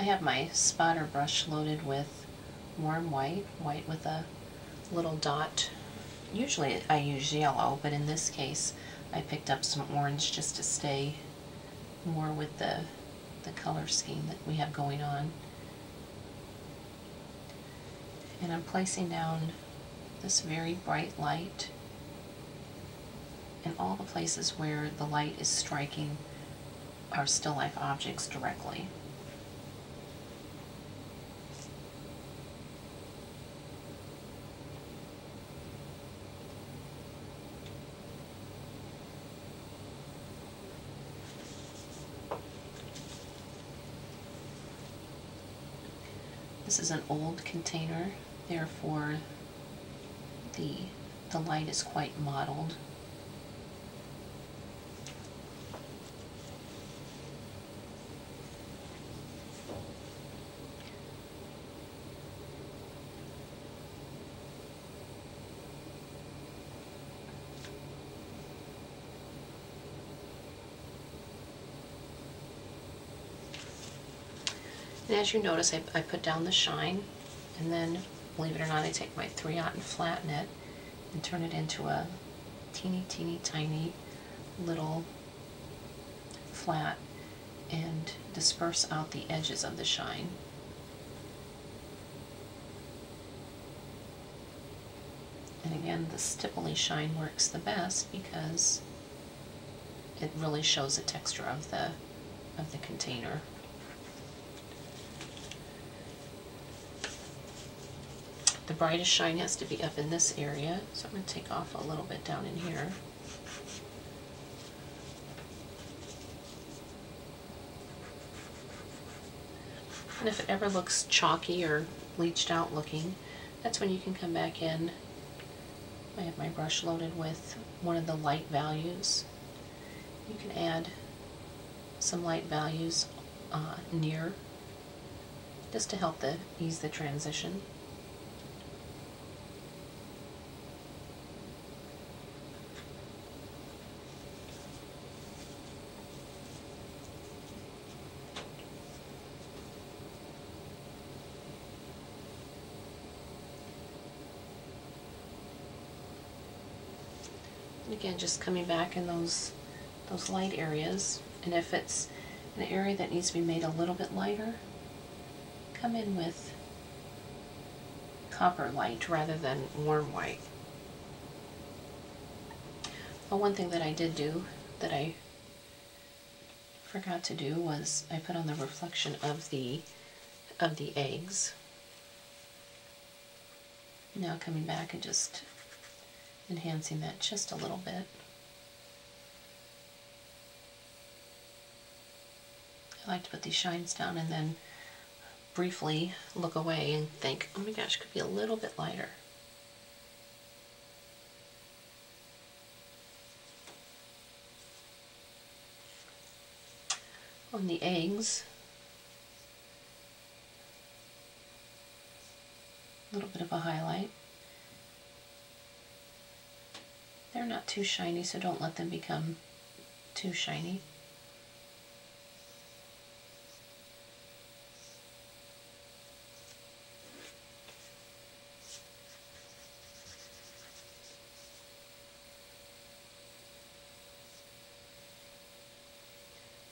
I have my spotter brush loaded with warm white, white with a little dot. Usually I use yellow, but in this case I picked up some orange just to stay more with the color scheme that we have going on. And I'm placing down this very bright light in all the places where the light is striking our still life objects directly. This is an old container, therefore the light is quite mottled. And as you notice, I put down the shine, and then, believe it or not, I take my 3/0 and flatten it and turn it into a teeny tiny little flat and disperse out the edges of the shine. And again, the stipply shine works the best because it really shows the texture of the container. The brightest shine has to be up in this area, so I'm going to take off a little bit down in here. And if it ever looks chalky or bleached out looking, that's when you can come back in. I have my brush loaded with one of the light values. You can add some light values near, just to help ease the transition. Again, just coming back in those light areas, and if it's an area that needs to be made a little bit lighter, come in with copper light rather than warm white. Well, one thing that I did do that I forgot to do was I put on the reflection of the eggs. Now coming back and just enhancing that just a little bit. I like to put these shines down and then briefly look away and think, oh my gosh, could be a little bit lighter. On the eggs, a little bit of a highlight. They're not too shiny, so don't let them become too shiny.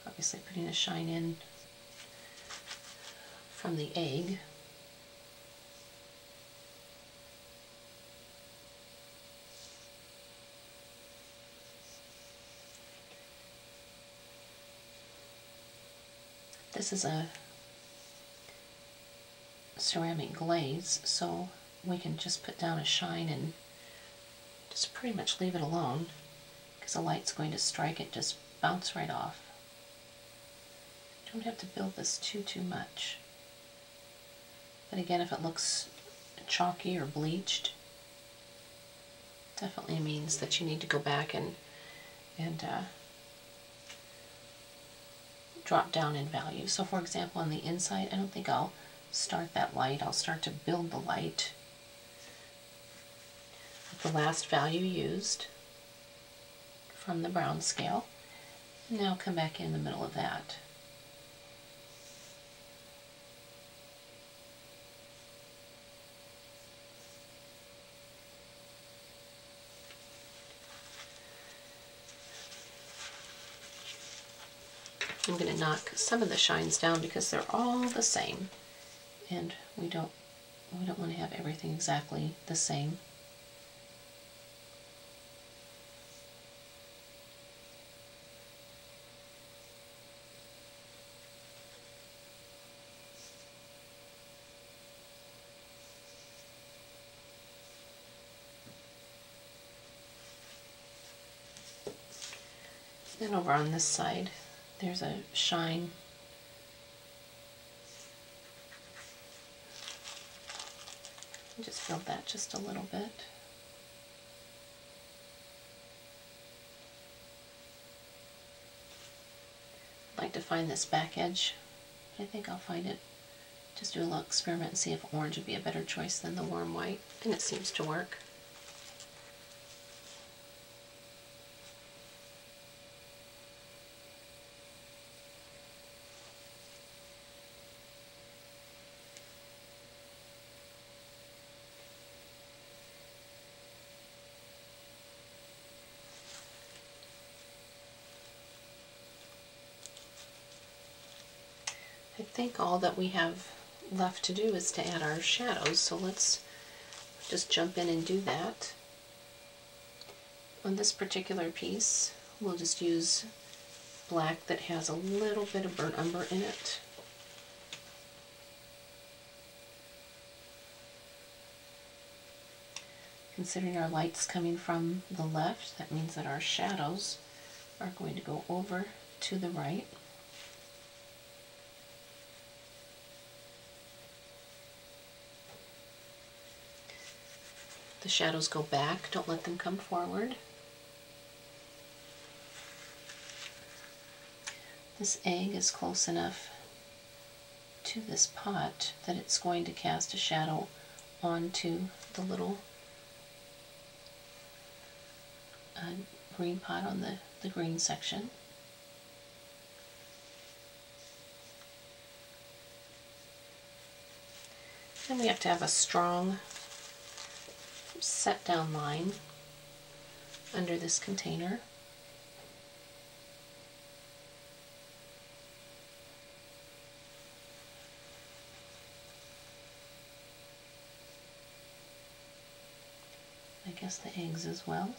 Obviously putting a shine in from the egg. This is a ceramic glaze, so we can just put down a shine and just pretty much leave it alone, because the light's going to strike it, just bounce right off. Don't have to build this too much. But again, if it looks chalky or bleached, definitely means that you need to go back and drop down in value. So for example, on the inside, I don't think I'll start that light. I'll start to build the light with the last value used from the brown scale. Now come back in the middle of that. I'm going to knock some of the shines down because they're all the same, and we don't want to have everything exactly the same. Then over on this side, there's a shine. Just build that just a little bit. I'd like to find this back edge. I think I'll find it. Just do a little experiment and see if orange would be a better choice than the warm white, and it seems to work. I think all that we have left to do is to add our shadows, so let's just jump in and do that. On this particular piece, we'll just use black that has a little bit of burnt umber in it. Considering our light's coming from the left, that means that our shadows are going to go over to the right. The shadows go back, don't let them come forward. This egg is close enough to this pot that it's going to cast a shadow onto the little green pot on the green section. Then we have to have a strong set down line under this container. I guess the eggs as well.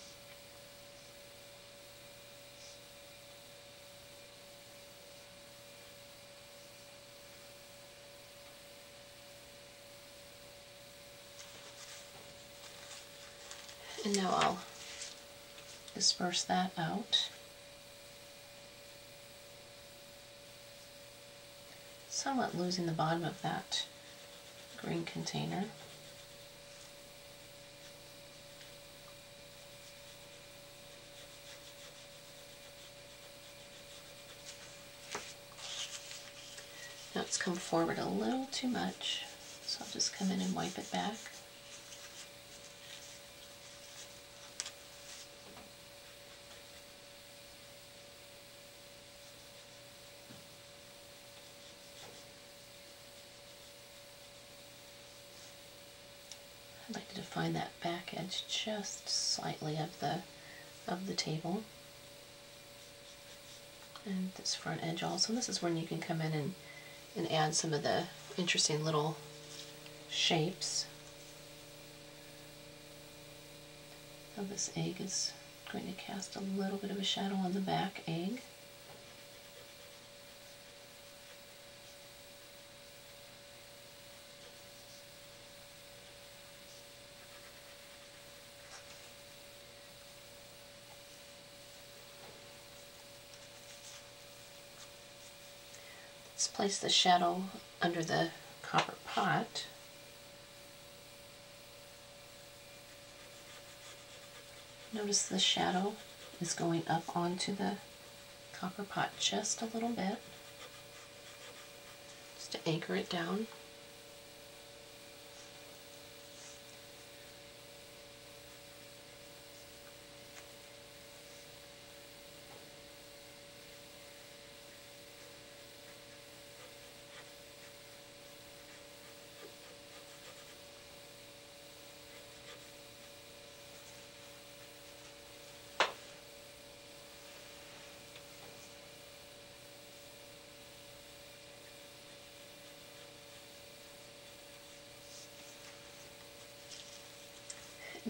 And now I'll disperse that out. Somewhat losing the bottom of that green container. Now it's come forward a little too much, so I'll just come in and wipe it back. I'd like to define that back edge just slightly of the table. And this front edge also. This is when you can come in and add some of the interesting little shapes. So this egg is going to cast a little bit of a shadow on the back egg. Let's place the shadow under the copper pot. Notice the shadow is going up onto the copper pot just a little bit, just to anchor it down.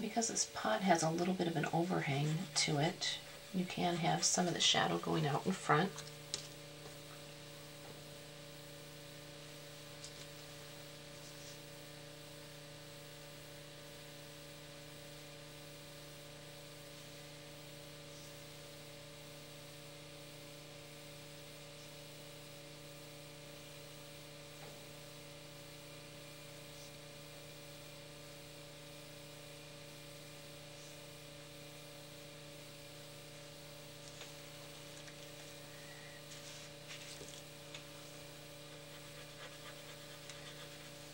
because this pot has a little bit of an overhang to it, you can have some of the shadow going out in front.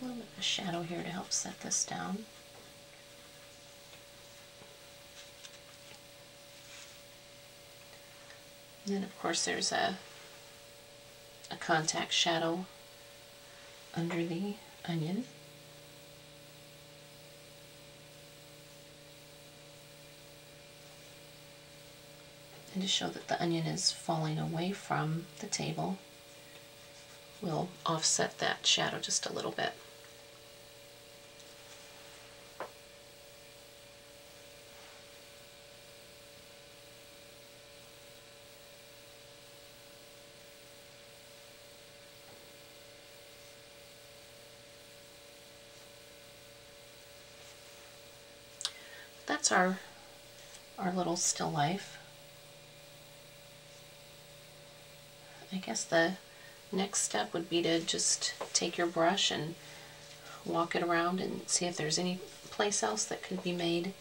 A little bit of shadow here to help set this down. And then of course there's a contact shadow under the onion. And to show that the onion is falling away from the table, we'll offset that shadow just a little bit. That's our little still life. I guess the next step would be to just take your brush and walk it around and see if there's any place else that could be made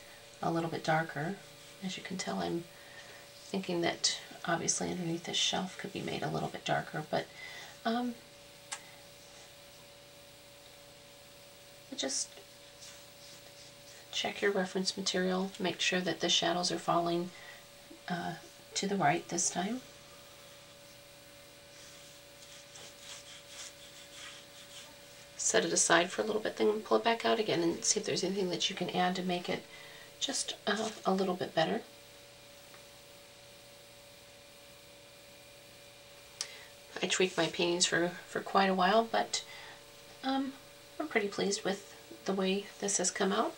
a little bit darker. As you can tell, I'm thinking that obviously underneath this shelf could be made a little bit darker, but just check your reference material, make sure that the shadows are falling to the right this time. Set it aside for a little bit, then pull it back out again and see if there's anything that you can add to make it just a little bit better. I tweaked my paintings for quite a while, but I'm pretty pleased with the way this has come out.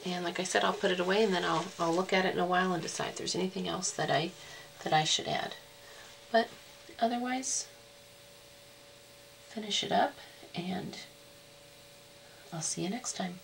And like I said, I'll put it away and then I'll look at it in a while and decide if there's anything else that I should add. But otherwise, finish it up and I'll see you next time.